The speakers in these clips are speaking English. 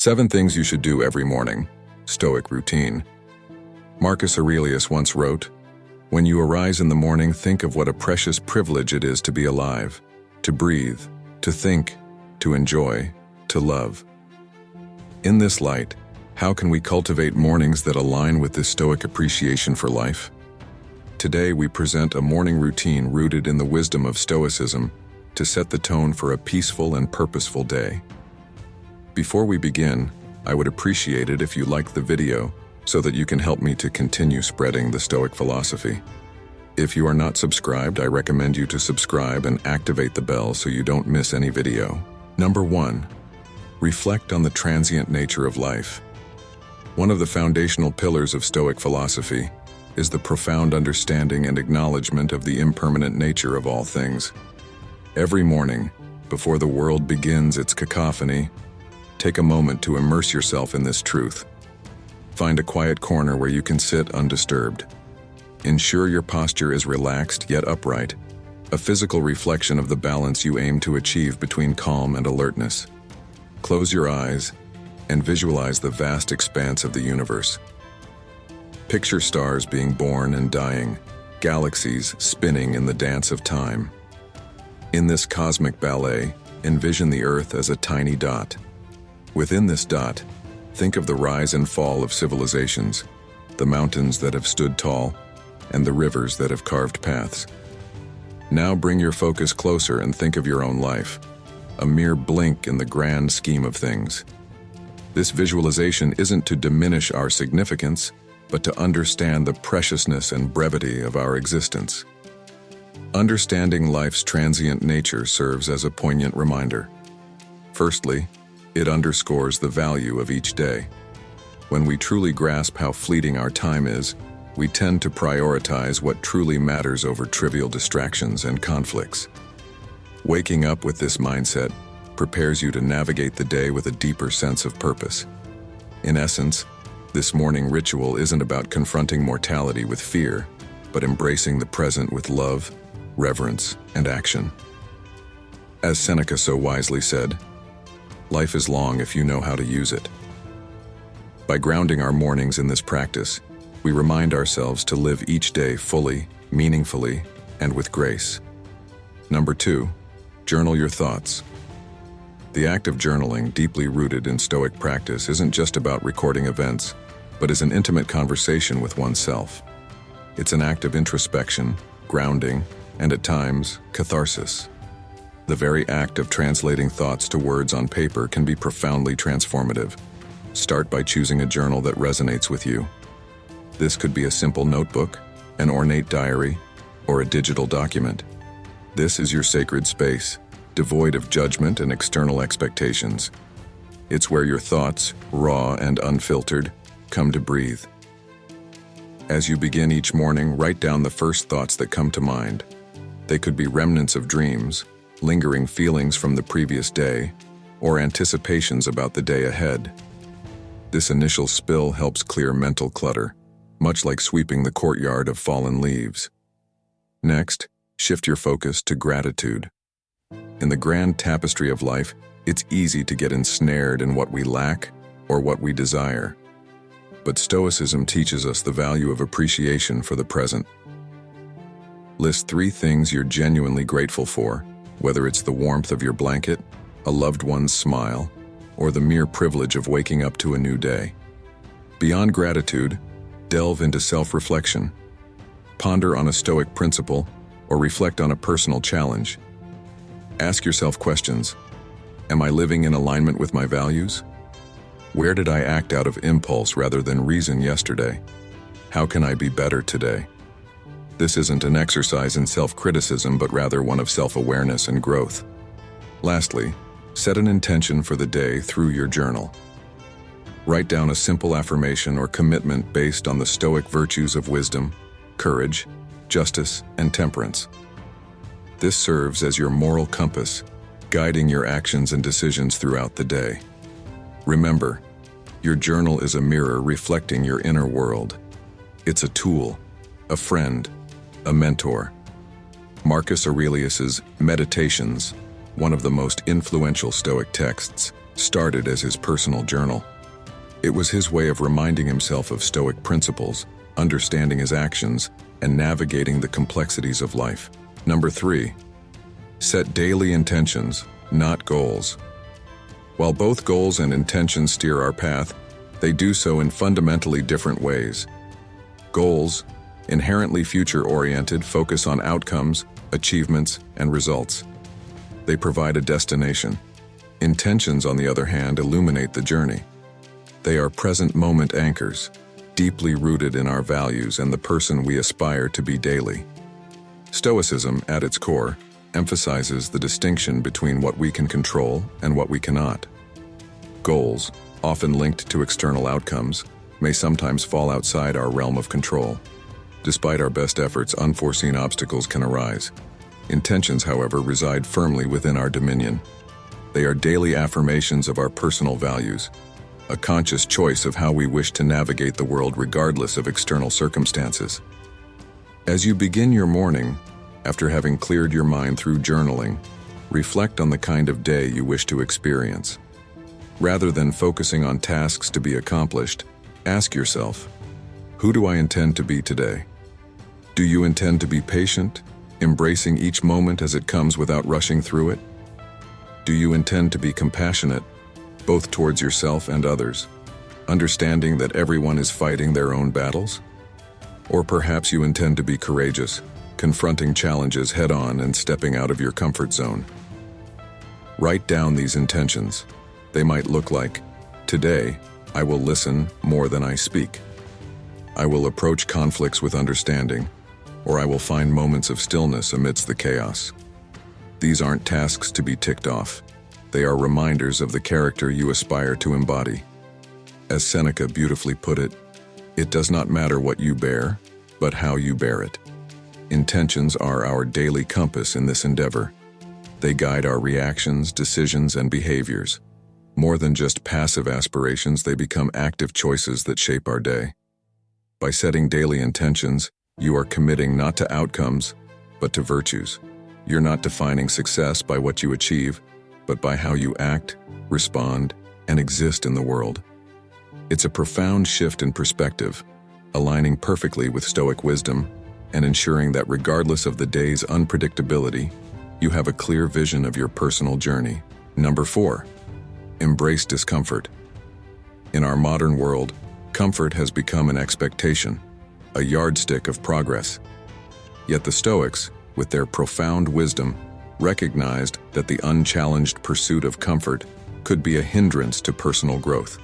7 things you should do every morning. Stoic routine. Marcus Aurelius once wrote, "When you arise in the morning, think of what a precious privilege it is to be alive, to breathe, to think, to enjoy, to love." In this light, how can we cultivate mornings that align with this Stoic appreciation for life? Today we present a morning routine rooted in the wisdom of Stoicism to set the tone for a peaceful and purposeful day. Before we begin, I would appreciate it if you liked the video so that you can help me to continue spreading the Stoic philosophy. If you are not subscribed, I recommend you to subscribe and activate the bell so you don't miss any video. Number 1. Reflect on the transient nature of life. One of the foundational pillars of Stoic philosophy is the profound understanding and acknowledgement of the impermanent nature of all things. Every morning, before the world begins its cacophony, take a moment to immerse yourself in this truth. Find a quiet corner where you can sit undisturbed. Ensure your posture is relaxed yet upright, a physical reflection of the balance you aim to achieve between calm and alertness. Close your eyes and visualize the vast expanse of the universe. Picture stars being born and dying, galaxies spinning in the dance of time. In this cosmic ballet, envision the Earth as a tiny dot. Within this dot, think of the rise and fall of civilizations, the mountains that have stood tall, and the rivers that have carved paths. Now bring your focus closer and think of your own life, a mere blink in the grand scheme of things. This visualization isn't to diminish our significance, but to understand the preciousness and brevity of our existence. Understanding life's transient nature serves as a poignant reminder. Firstly, it underscores the value of each day. When we truly grasp how fleeting our time is, we tend to prioritize what truly matters over trivial distractions and conflicts. Waking up with this mindset prepares you to navigate the day with a deeper sense of purpose. In essence, this morning ritual isn't about confronting mortality with fear, but embracing the present with love, reverence, and action. As Seneca so wisely said, "Life is long if you know how to use it." By grounding our mornings in this practice, we remind ourselves to live each day fully, meaningfully, and with grace. Number 2, journal your thoughts. The act of journaling, deeply rooted in Stoic practice, isn't just about recording events, but is an intimate conversation with oneself. It's an act of introspection, grounding, and at times, catharsis. The very act of translating thoughts to words on paper can be profoundly transformative. Start by choosing a journal that resonates with you. This could be a simple notebook, an ornate diary, or a digital document. This is your sacred space, devoid of judgment and external expectations. It's where your thoughts, raw and unfiltered, come to breathe. As you begin each morning, write down the first thoughts that come to mind. They could be remnants of dreams, lingering feelings from the previous day, or anticipations about the day ahead. This initial spill helps clear mental clutter, much like sweeping the courtyard of fallen leaves. Next, shift your focus to gratitude. In the grand tapestry of life, it's easy to get ensnared in what we lack or what we desire. But Stoicism teaches us the value of appreciation for the present. List 3 things you're genuinely grateful for, whether it's the warmth of your blanket, a loved one's smile, or the mere privilege of waking up to a new day. Beyond gratitude, delve into self-reflection. Ponder on a Stoic principle or reflect on a personal challenge. Ask yourself questions. Am I living in alignment with my values? Where did I act out of impulse rather than reason yesterday? How can I be better today? This isn't an exercise in self-criticism, but rather one of self-awareness and growth. Lastly, set an intention for the day through your journal. Write down a simple affirmation or commitment based on the Stoic virtues of wisdom, courage, justice, and temperance. This serves as your moral compass, guiding your actions and decisions throughout the day. Remember, your journal is a mirror reflecting your inner world. It's a tool, a friend, a mentor. Marcus Aurelius's Meditations, one of the most influential Stoic texts, started as his personal journal. It was his way of reminding himself of Stoic principles, understanding his actions, and navigating the complexities of life. Number 3. Set daily intentions, not goals. While both goals and intentions steer our path, they do so in fundamentally different ways. Goals, inherently future-oriented, focus on outcomes, achievements, and results. They provide a destination. Intentions, on the other hand, illuminate the journey. They are present moment anchors, deeply rooted in our values and the person we aspire to be daily. Stoicism, at its core, emphasizes the distinction between what we can control and what we cannot. Goals, often linked to external outcomes, may sometimes fall outside our realm of control. Despite our best efforts, unforeseen obstacles can arise. Intentions, however, reside firmly within our dominion. They are daily affirmations of our personal values, a conscious choice of how we wish to navigate the world regardless of external circumstances. As you begin your morning, after having cleared your mind through journaling, reflect on the kind of day you wish to experience. Rather than focusing on tasks to be accomplished, ask yourself, who do I intend to be today? Do you intend to be patient, embracing each moment as it comes without rushing through it? Do you intend to be compassionate, both towards yourself and others, understanding that everyone is fighting their own battles? Or perhaps you intend to be courageous, confronting challenges head-on and stepping out of your comfort zone. Write down these intentions. They might look like, today, I will listen more than I speak. I will approach conflicts with understanding, or I will find moments of stillness amidst the chaos. These aren't tasks to be ticked off. They are reminders of the character you aspire to embody. As Seneca beautifully put it, it does not matter what you bear, but how you bear it. Intentions are our daily compass in this endeavor. They guide our reactions, decisions, and behaviors. More than just passive aspirations, they become active choices that shape our day. By setting daily intentions, you are committing not to outcomes, but to virtues. You're not defining success by what you achieve, but by how you act, respond, and exist in the world. It's a profound shift in perspective, aligning perfectly with Stoic wisdom and ensuring that regardless of the day's unpredictability, you have a clear vision of your personal journey. Number 4. Embrace discomfort. In our modern world, comfort has become an expectation, a yardstick of progress. Yet the Stoics, with their profound wisdom, recognized that the unchallenged pursuit of comfort could be a hindrance to personal growth.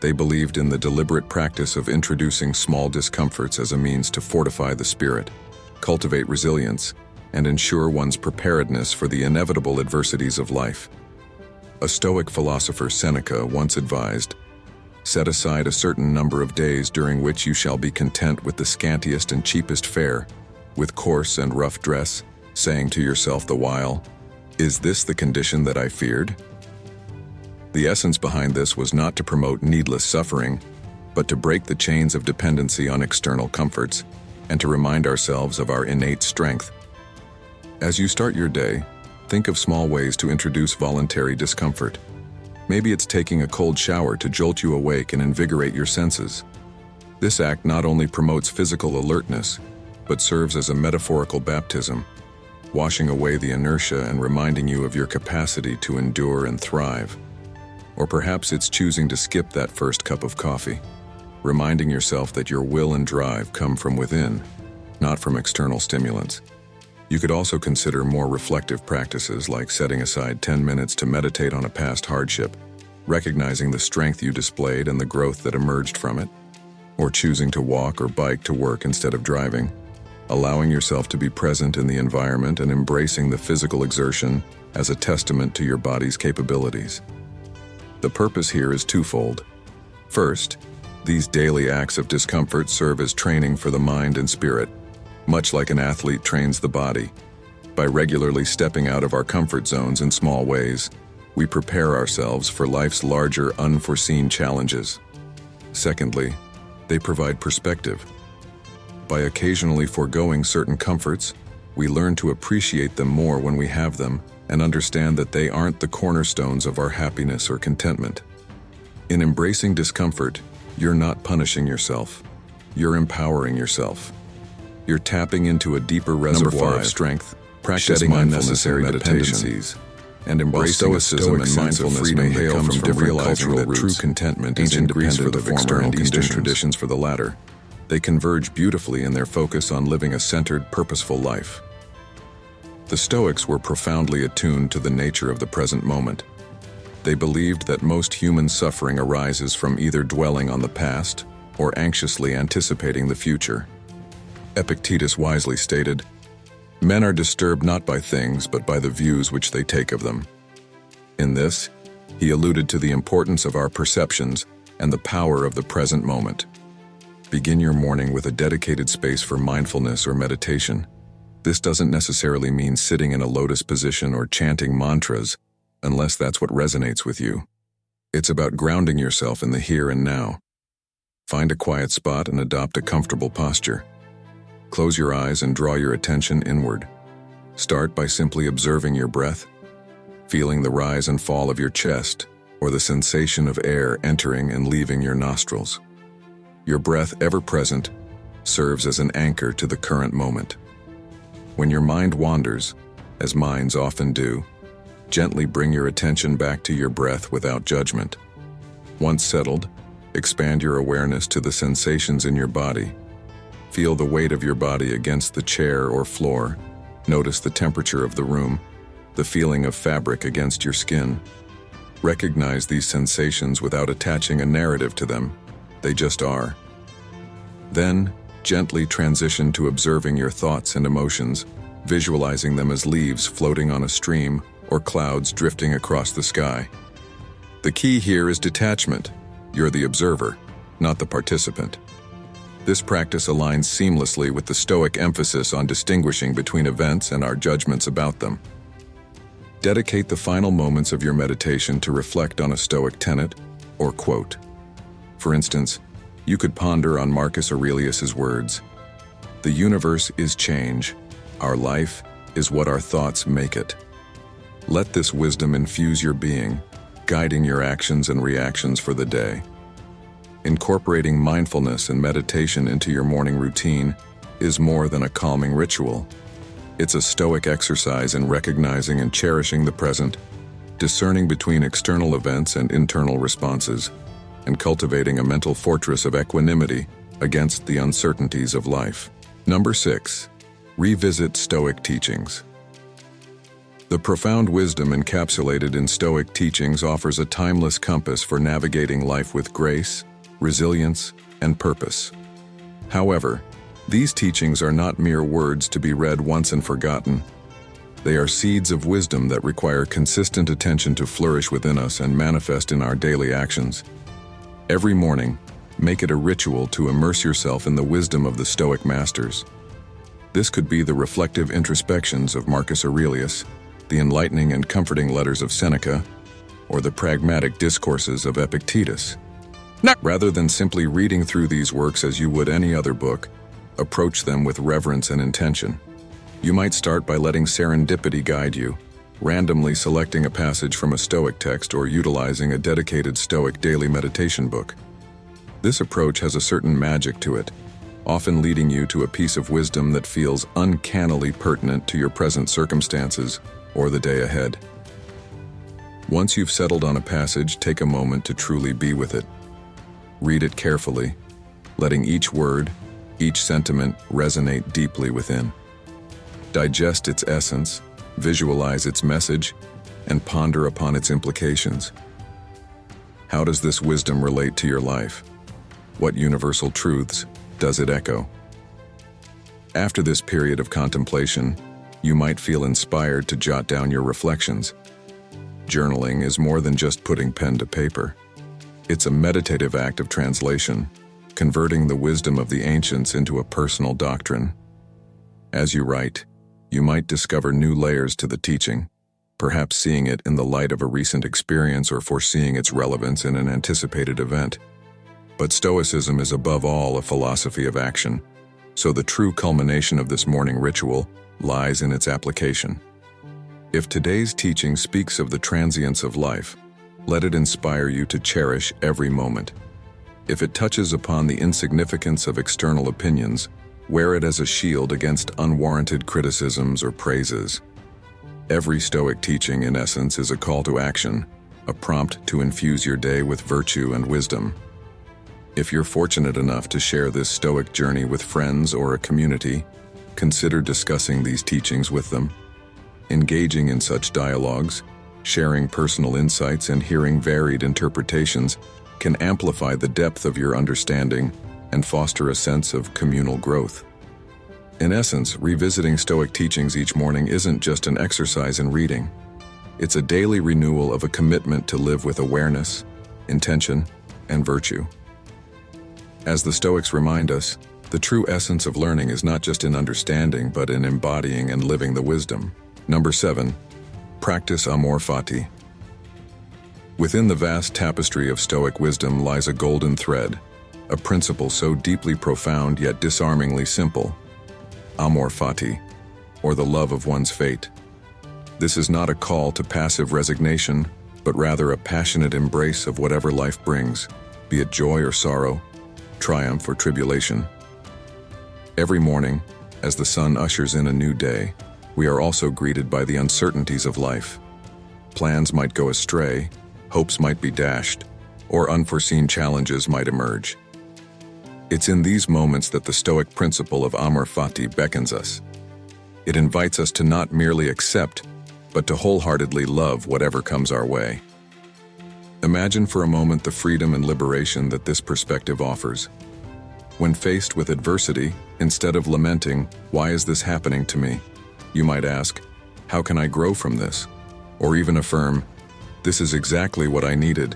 They believed in the deliberate practice of introducing small discomforts as a means to fortify the spirit, cultivate resilience, and ensure one's preparedness for the inevitable adversities of life. A Stoic philosopher, Seneca, once advised, "Set aside a certain number of days during which you shall be content with the scantiest and cheapest fare, with coarse and rough dress, saying to yourself the while, 'Is this the condition that I feared?'" The essence behind this was not to promote needless suffering, but to break the chains of dependency on external comforts and to remind ourselves of our innate strength. As you start your day, think of small ways to introduce voluntary discomfort. Maybe it's taking a cold shower to jolt you awake and invigorate your senses. This act not only promotes physical alertness, but serves as a metaphorical baptism, washing away the inertia and reminding you of your capacity to endure and thrive. Or perhaps it's choosing to skip that first cup of coffee, reminding yourself that your will and drive come from within, not from external stimulants. You could also consider more reflective practices like setting aside 10 minutes to meditate on a past hardship, recognizing the strength you displayed and the growth that emerged from it, or choosing to walk or bike to work instead of driving, allowing yourself to be present in the environment and embracing the physical exertion as a testament to your body's capabilities. The purpose here is twofold. First, these daily acts of discomfort serve as training for the mind and spirit, much like an athlete trains the body. By regularly stepping out of our comfort zones in small ways, we prepare ourselves for life's larger, unforeseen challenges. Secondly, they provide perspective. By occasionally foregoing certain comforts, we learn to appreciate them more when we have them and understand that they aren't the cornerstones of our happiness or contentment. In embracing discomfort, you're not punishing yourself. You're empowering yourself. You're tapping into a deeper reservoir of strength, practicing unnecessary dependencies, and embracing a Stoic and mindfulness may hail from different cultural roots. True contentment is independent of external and Eastern traditions for the latter. They converge beautifully in their focus on living a centered, purposeful life. The Stoics were profoundly attuned to the nature of the present moment. They believed that most human suffering arises from either dwelling on the past or anxiously anticipating the future. Epictetus wisely stated, "Men are disturbed not by things, but by the views which they take of them." In this, he alluded to the importance of our perceptions and the power of the present moment. Begin your morning with a dedicated space for mindfulness or meditation. This doesn't necessarily mean sitting in a lotus position or chanting mantras, unless that's what resonates with you. It's about grounding yourself in the here and now. Find a quiet spot and adopt a comfortable posture. Close your eyes and draw your attention inward. Start by simply observing your breath, feeling the rise and fall of your chest, or the sensation of air entering and leaving your nostrils. Your breath, ever present, serves as an anchor to the current moment. When your mind wanders, as minds often do, gently bring your attention back to your breath without judgment. Once settled, expand your awareness to the sensations in your body. Feel the weight of your body against the chair or floor. Notice the temperature of the room, the feeling of fabric against your skin. Recognize these sensations without attaching a narrative to them. They just are. Then, gently transition to observing your thoughts and emotions, visualizing them as leaves floating on a stream or clouds drifting across the sky. The key here is detachment. You're the observer, not the participant. This practice aligns seamlessly with the Stoic emphasis on distinguishing between events and our judgments about them. Dedicate the final moments of your meditation to reflect on a Stoic tenet or quote. For instance, you could ponder on Marcus Aurelius's words, "The universe is change. Our life is what our thoughts make it." Let this wisdom infuse your being, guiding your actions and reactions for the day. Incorporating mindfulness and meditation into your morning routine is more than a calming ritual. It's a Stoic exercise in recognizing and cherishing the present, discerning between external events and internal responses, and cultivating a mental fortress of equanimity against the uncertainties of life. Number 6. Revisit Stoic teachings. The profound wisdom encapsulated in Stoic teachings offers a timeless compass for navigating life with grace, resilience, and purpose. However, these teachings are not mere words to be read once and forgotten. They are seeds of wisdom that require consistent attention to flourish within us and manifest in our daily actions. Every morning, make it a ritual to immerse yourself in the wisdom of the Stoic masters. This could be the reflective introspections of Marcus Aurelius, the enlightening and comforting letters of Seneca, or the pragmatic discourses of Epictetus. Rather than simply reading through these works as you would any other book, approach them with reverence and intention. You might start by letting serendipity guide you, randomly selecting a passage from a Stoic text or utilizing a dedicated Stoic daily meditation book. This approach has a certain magic to it, often leading you to a piece of wisdom that feels uncannily pertinent to your present circumstances or the day ahead. Once you've settled on a passage, take a moment to truly be with it. Read it carefully, letting each word, each sentiment resonate deeply within. Digest its essence, visualize its message, and ponder upon its implications. How does this wisdom relate to your life? What universal truths does it echo? After this period of contemplation, you might feel inspired to jot down your reflections. Journaling is more than just putting pen to paper. It's a meditative act of translation, converting the wisdom of the ancients into a personal doctrine. As you write, you might discover new layers to the teaching, perhaps seeing it in the light of a recent experience or foreseeing its relevance in an anticipated event. But Stoicism is above all a philosophy of action, so the true culmination of this morning ritual lies in its application. If today's teaching speaks of the transience of life, let it inspire you to cherish every moment. If it touches upon the insignificance of external opinions, wear it as a shield against unwarranted criticisms or praises. Every Stoic teaching, in essence, is a call to action, a prompt to infuse your day with virtue and wisdom. If you're fortunate enough to share this Stoic journey with friends or a community, consider discussing these teachings with them. Engaging in such dialogues, sharing personal insights, and hearing varied interpretations can amplify the depth of your understanding and foster a sense of communal growth. In essence, revisiting Stoic teachings each morning isn't just an exercise in reading. It's a daily renewal of a commitment to live with awareness, intention, and virtue. As the Stoics remind us, the true essence of learning is not just in understanding, but in embodying and living the wisdom. Number 7. Practice Amor Fati. Within the vast tapestry of Stoic wisdom lies a golden thread, a principle so deeply profound yet disarmingly simple. Amor Fati, or the love of one's fate. This is not a call to passive resignation, but rather a passionate embrace of whatever life brings, be it joy or sorrow, triumph or tribulation. Every morning, as the sun ushers in a new day, we are also greeted by the uncertainties of life. Plans might go astray, hopes might be dashed, or unforeseen challenges might emerge. It's in these moments that the Stoic principle of Amor Fati beckons us. It invites us to not merely accept, but to wholeheartedly love whatever comes our way. Imagine for a moment the freedom and liberation that this perspective offers. When faced with adversity, instead of lamenting, "Why is this happening to me?" you might ask, "How can I grow from this?" Or even affirm, "This is exactly what I needed."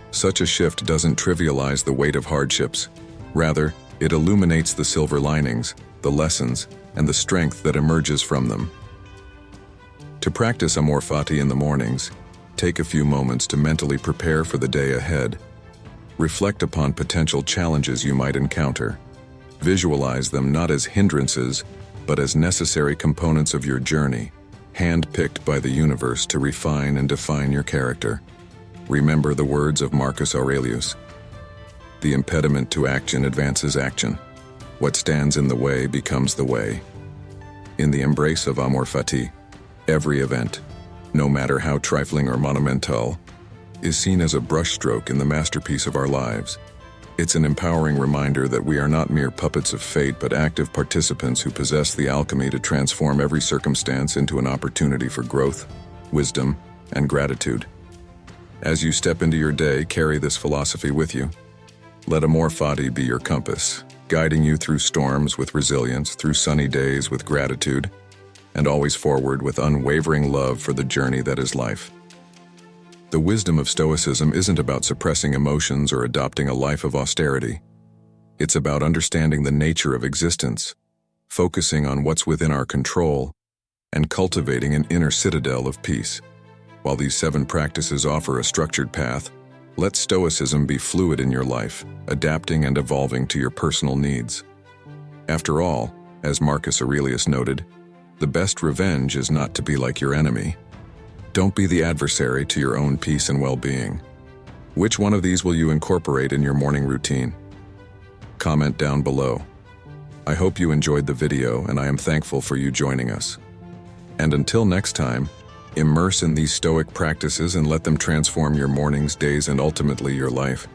Such a shift doesn't trivialize the weight of hardships. Rather, it illuminates the silver linings, the lessons, and the strength that emerges from them. To practice Amor Fati in the mornings, take a few moments to mentally prepare for the day ahead. Reflect upon potential challenges you might encounter. Visualize them not as hindrances, but as necessary components of your journey, hand-picked by the universe to refine and define your character. Remember the words of Marcus Aurelius. The impediment to action advances action. What stands in the way becomes the way. In the embrace of Amor Fati, every event, no matter how trifling or monumental, is seen as a brushstroke in the masterpiece of our lives. It's an empowering reminder that we are not mere puppets of fate, but active participants who possess the alchemy to transform every circumstance into an opportunity for growth, wisdom, and gratitude. As you step into your day, carry this philosophy with you. Let Amor Fati be your compass, guiding you through storms with resilience, through sunny days with gratitude, and always forward with unwavering love for the journey that is life. The wisdom of Stoicism isn't about suppressing emotions or adopting a life of austerity. It's about understanding the nature of existence, focusing on what's within our control, and cultivating an inner citadel of peace. While these 7 practices offer a structured path, let Stoicism be fluid in your life, adapting and evolving to your personal needs. After all, as Marcus Aurelius noted, the best revenge is not to be like your enemy. Don't be the adversary to your own peace and well-being. Which one of these will you incorporate in your morning routine? Comment down below. I hope you enjoyed the video, and I am thankful for you joining us. And until next time, immerse in these Stoic practices and let them transform your mornings, days, and ultimately your life.